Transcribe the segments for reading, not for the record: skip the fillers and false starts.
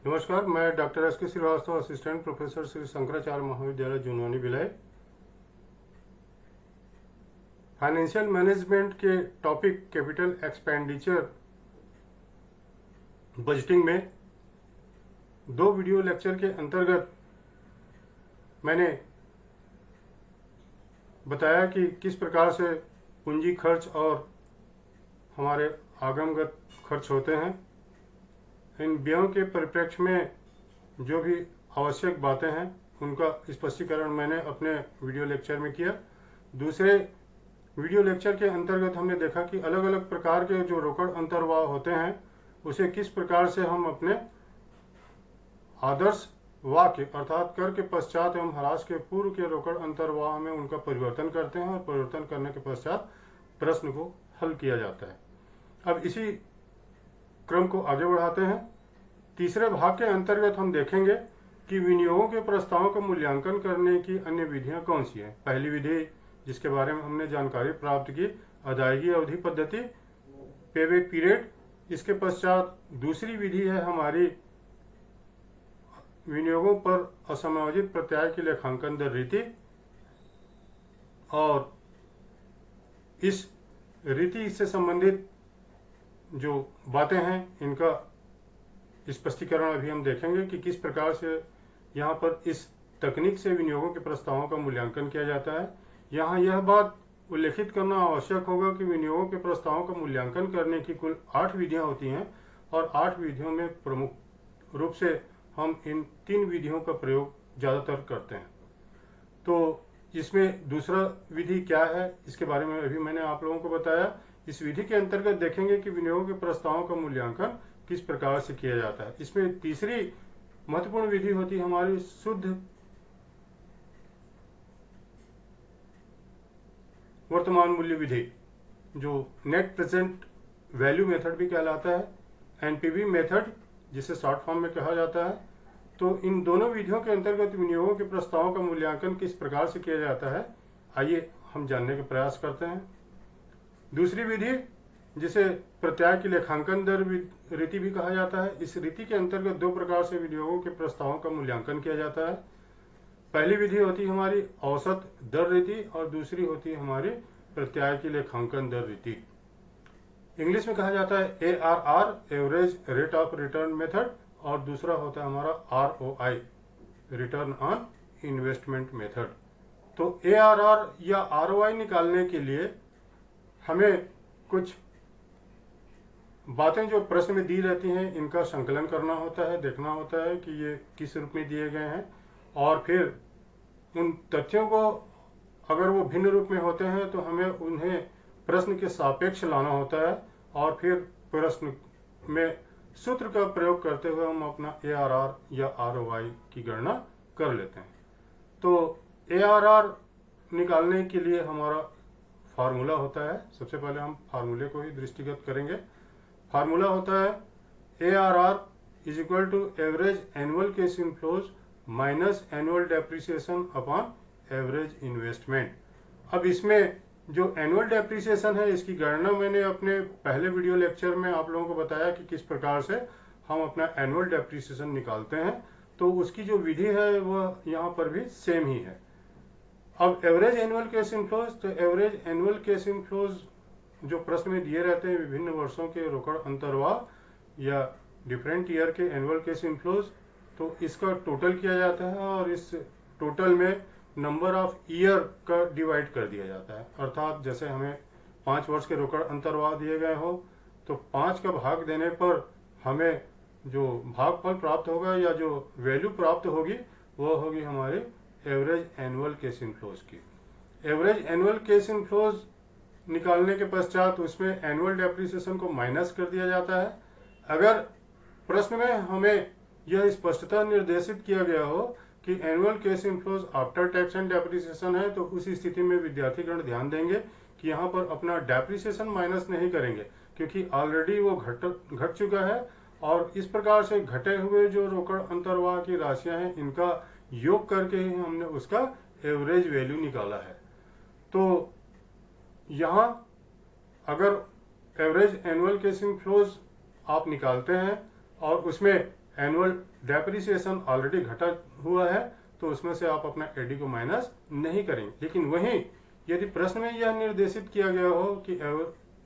नमस्कार, मैं doctor S के श्रीवास्तव, असिस्टेंट प्रोफेसर श्री शंकराचार्य महाविद्यालय जुनवानी भिलाई। फाइनेंशियल मैनेजमेंट के टॉपिक कैपिटल एक्सपेंडिचर बजटिंग में दो वीडियो लेक्चर के अंतर्गत मैंने बताया कि किस प्रकार से पूंजी खर्च और हमारे आगमगत खर्च होते हैं। इन व्ययों के परिप्रेक्ष्य में जो भी आवश्यक बातें हैं उनका स्पष्टीकरण मैंने अपने वीडियो लेक्चर में किया। दूसरे वीडियो लेक्चर के अंतर्गत हमने देखा कि अलग अलग प्रकार के जो रोकड़ अंतर्वाह होते हैं उसे किस प्रकार से हम अपने आदर्श वाक्य अर्थात कर के पश्चात एवं ह्रास के पूर्व के रोकड़ अंतर्वाह में उनका परिवर्तन करते हैं और परिवर्तन करने के पश्चात प्रश्न को हल किया जाता है। अब इसी क्रम को आगे बढ़ाते हैं। तीसरे भाग के अंतर्गत हम देखेंगे कि विनियोगों के प्रस्तावों का मूल्यांकन करने की अन्य विधियां कौन सी हैं। पहली विधि जिसके बारे में हमने जानकारी प्राप्त की, अदायगी अवधि पद्धति, पेबैक पीरियड। इसके पश्चात दूसरी विधि है हमारी विनियोगों पर असमायोजित प्रत्याय की लेखांकन दर रीति, और इस रीति से संबंधित जो बातें हैं इनका स्पष्टीकरण अभी हम देखेंगे कि किस प्रकार से यहाँ पर इस तकनीक से विनियोगों के प्रस्तावों का मूल्यांकन किया जाता है। यहाँ यह बात उल्लेखित करना आवश्यक होगा कि विनियोगों के प्रस्तावों का मूल्यांकन करने की कुल 8 विधियां होती हैं और 8 विधियों में प्रमुख रूप से हम इन 3 विधियों का प्रयोग ज़्यादातर करते हैं। तो इसमें दूसरा विधि क्या है इसके बारे में अभी मैंने आप लोगों को बताया। इस विधि के अंतर्गत देखेंगे कि विनियोगों के प्रस्तावों का मूल्यांकन किस प्रकार से किया जाता है। इसमें तीसरी महत्वपूर्ण विधि होती है हमारी शुद्ध वर्तमान मूल्य विधि, जो नेट प्रेजेंट वैल्यू मेथड भी कहलाता है, एनपीवी मेथड जिसे शॉर्ट फॉर्म में कहा जाता है। तो इन दोनों विधियों के अंतर्गत विनियोगों के प्रस्तावों का मूल्यांकन किस प्रकार से किया जाता है, आइए हम जानने का प्रयास करते हैं। दूसरी विधि जिसे प्रत्याय की लेखांकन दर रीति भी कहा जाता है, इस रीति के अंतर्गत 2 प्रकार से विनियोगों के प्रस्तावों का मूल्यांकन किया जाता है। पहली विधि होती है हमारी औसत दर रीति और दूसरी होती है हमारी प्रत्याय की लेखांकन दर रीति। इंग्लिश में कहा जाता है ARR, average rate of return method, और दूसरा होता है हमारा ROI, return on investment method. तो ARR या ROI निकालने के लिए हमें कुछ बातें जो प्रश्न में दी रहती हैं इनका संकलन करना होता है, देखना होता है कि ये किस रूप में दिए गए हैं, और फिर उन तथ्यों को अगर वो भिन्न रूप में होते हैं तो हमें उन्हें प्रश्न के सापेक्ष लाना होता है और फिर प्रश्न में सूत्र का प्रयोग करते हुए हम अपना ARR या ROI की गणना कर लेते हैं। तो ARR निकालने के लिए हमारा फार्मूला होता है। सबसे पहले हम फार्मूले को ही दृष्टिगत करेंगे। फार्मूला होता है ARR is equal to average annual cash inflows minus annual depreciation upon average investment. अब इसमें जो एनुअल डेप्रिसिएशन है इसकी गणना मैंने अपने पहले वीडियो लेक्चर में आप लोगों को बताया कि किस प्रकार से हम अपना एनुअल डेप्रिसिएशन निकालते हैं। तो उसकी जो विधि है वह यहाँ पर भी सेम ही है। अब एवरेज एनुअल कैश इनफ्लोज, तो एवरेज एनुअल कैश इनफ्लोज जो प्रश्न में दिए रहते हैं विभिन्न वर्षों के रोकड़ अंतर्वाह या डिफरेंट ईयर के एनुअल कैश इनफ्लोज, तो इसका टोटल किया जाता है और इस टोटल में नंबर ऑफ ईयर का डिवाइड कर दिया जाता है। अर्थात जैसे हमें 5 वर्ष के रोकड़ अंतर्वाह दिए गए हो तो 5 का भाग देने पर हमें जो भागफल प्राप्त होगा या जो वैल्यू प्राप्त होगी वह होगी हमारी एवरेज एनुअल कैश इनफ्लोज की। एवरेज एनुअल कैश इनफ्लोज निकालने के पश्चात उसमें एनुअल डेप्रिसिएशन को माइनस कर दिया जाता है। अगर प्रश्न में हमें यह स्पष्टता निर्देशित किया गया हो कि annual cash inflows after tax and depreciation है तो उस स्थिति में विद्यार्थीगण ध्यान देंगे कि यहाँ पर अपना डेप्रिसिएशन माइनस नहीं करेंगे क्योंकि ऑलरेडी वो घट चुका है, और इस प्रकार से घटे हुए जो रोकड़ अंतर्वाह की राशियां हैं इनका योग करके ही हमने उसका एवरेज वैल्यू निकाला है। तो यहाँ अगर एवरेज एनुअल कैश इनफ्लोज आप निकालते हैं और उसमें एनुअल डेप्रिसिएशन ऑलरेडी घटा हुआ है तो उसमें से आप अपना एडी को माइनस नहीं करेंगे। लेकिन वहीं यदि प्रश्न में यह निर्देशित किया गया हो कि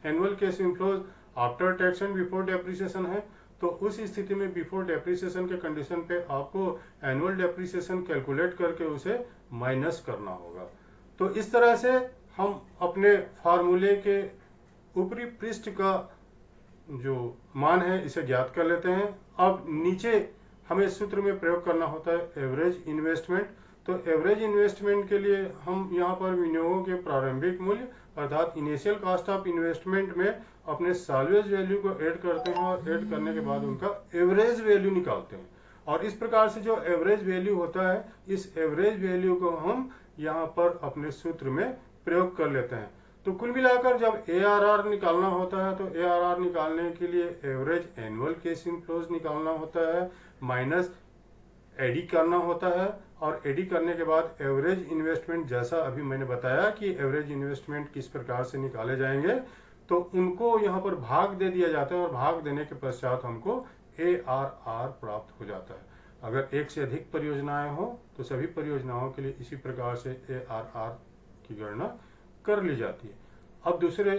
annual cash inflows after tax and before depreciation है, तो उस स्थिति में बिफोर डेप्रिसिएशन के कंडीशन पे आपको एनुअल डेप्रिसिएशन कैलकुलेट करके उसे माइनस करना होगा। तो इस तरह से हम अपने फार्मूले के ऊपरी पृष्ठ का जो मान है इसे ज्ञात कर लेते हैं। अब नीचे हमें सूत्र में प्रयोग करना होता है एवरेज इन्वेस्टमेंट। तो एवरेज इन्वेस्टमेंट के लिए हम यहाँ पर विनियोगों के प्रारंभिक मूल्य अर्थात इनिशियल कॉस्ट ऑफ इन्वेस्टमेंट में अपने साल्वेज वैल्यू को ऐड करते हैं और ऐड करने के बाद उनका एवरेज वैल्यू निकालते हैं। और इस प्रकार से जो एवरेज वैल्यू होता है, इस एवरेज वैल्यू को हम यहाँ पर अपने सूत्र में प्रयोग कर लेते हैं। तो कुल मिलाकर जब ARR निकालना होता है तो ARR निकालने के लिए एवरेज एनुअल कैश इनफ्लोज निकालना होता है, माइनस एडी करना होता है, और एडी करने के बाद एवरेज इन्वेस्टमेंट, जैसा अभी मैंने बताया कि एवरेज इन्वेस्टमेंट किस प्रकार से निकाले जाएंगे, तो उनको यहाँ पर भाग दे दिया जाता है और भाग देने के पश्चात हमको ARR प्राप्त हो जाता है। अगर एक से अधिक परियोजनाएं हो तो सभी परियोजनाओं के लिए इसी प्रकार से ARR की गणना कर ली जाती है। अब दूसरे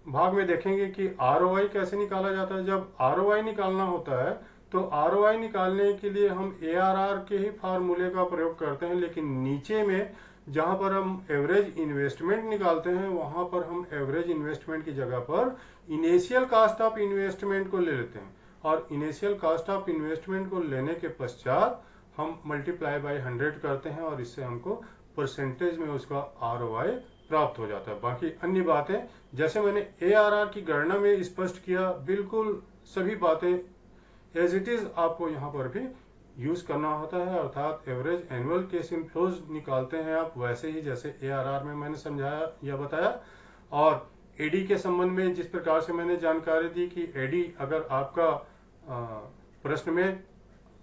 भाग में देखेंगे कि ROI कैसे निकाला जाता है। जब ROI निकालना होता है तो ROI निकालने के लिए हम ARR के ही फार्मूले का प्रयोग करते हैं, लेकिन नीचे में जहां पर हम एवरेज इन्वेस्टमेंट निकालते हैं वहां पर हम एवरेज इन्वेस्टमेंट की जगह पर इनिशियल कॉस्ट ऑफ इन्वेस्टमेंट को ले लेते हैं, और इनिशियल कॉस्ट ऑफ इन्वेस्टमेंट को लेने के पश्चात हम मल्टीप्लाई बाय 100 करते हैं और इससे हमको परसेंटेज में उसका ROI प्राप्त हो जाता है। बाकी अन्य बातें जैसे मैंने ARR की गणना में स्पष्ट किया, बिल्कुल सभी बातें एज इट इज आपको यहाँ पर भी यूज करना होता है, अर्थात एवरेज एनुअल कैश इनफ्लोज निकालते हैं आप वैसे ही जैसे ARR में मैंने समझाया या बताया। और एडी के संबंध में जिस प्रकार से मैंने जानकारी दी कि एडी अगर आपका प्रश्न में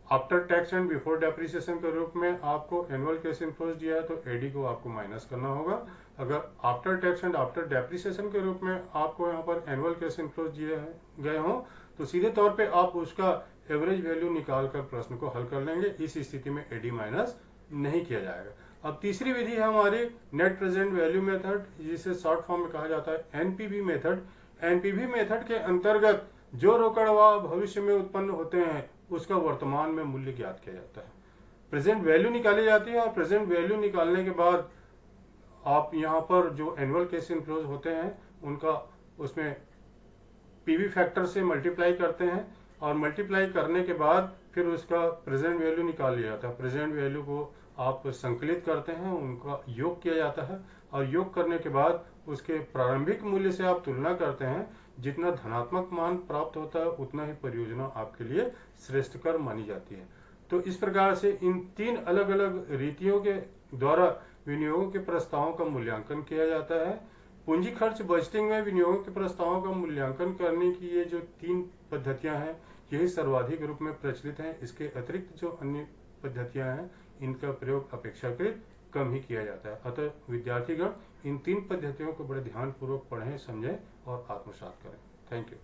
after tax and before depreciation के रूप में आपको एनुअल कैश इनफ्लोज दिया है तो एडी को आपको माइनस करना होगा। अगर after tax and after depreciation के रूप में आपको यहाँ पर एनुअल कैश इनफ्लोज दिए गए हों तो सीधे तौर पे आप उसका एवरेज वैल्यू निकाल कर प्रश्न को हल कर लेंगे। इस स्थिति में एडी माइनस नहीं किया जाएगा। अब तीसरी विधि है हमारी नेट प्रेजेंट वैल्यू मेथड, जिसे शॉर्ट फॉर्म में कहा जाता है एनपीवी मेथड। एनपीवी मेथड के अंतर्गत जो रोकड़ भविष्य में उत्पन्न होते हैं उसका वर्तमान में मूल्य ज्ञात किया जाता है, प्रेजेंट वैल्यू निकाली जाती है, और प्रेजेंट वैल्यू निकालने के बाद आप यहाँ पर जो एनुअल कैश इनफ्लोज होते हैं उनका उसमें पीवी फैक्टर से मल्टीप्लाई करते हैं, और मल्टीप्लाई करने के बाद फिर उसका प्रेजेंट वैल्यू निकाल लिया जाता है। प्रेजेंट वैल्यू को आप संकलित करते हैं, उनका योग किया जाता है, और योग करने के बाद उसके प्रारंभिक मूल्य से आप तुलना करते हैं। जितना धनात्मक मान प्राप्त होता है उतना ही परियोजना आपके लिए श्रेष्ठकर मानी जाती है। तो इस प्रकार से इन तीन अलग अलग रीतियों के द्वारा विनियोगों के प्रस्तावों का मूल्यांकन किया जाता है। पूंजी खर्च बजटिंग में विनियोगों के प्रस्तावों का मूल्यांकन करने की ये जो तीन पद्धतियां हैं यही सर्वाधिक रूप में प्रचलित हैं। इसके अतिरिक्त जो अन्य पद्धतियां हैं इनका प्रयोग अपेक्षाकृत कम ही किया जाता है। अतः विद्यार्थीगण इन तीन पद्धतियों को बड़े ध्यानपूर्वक पढ़ें, समझें और आत्मसात करें। Thank you.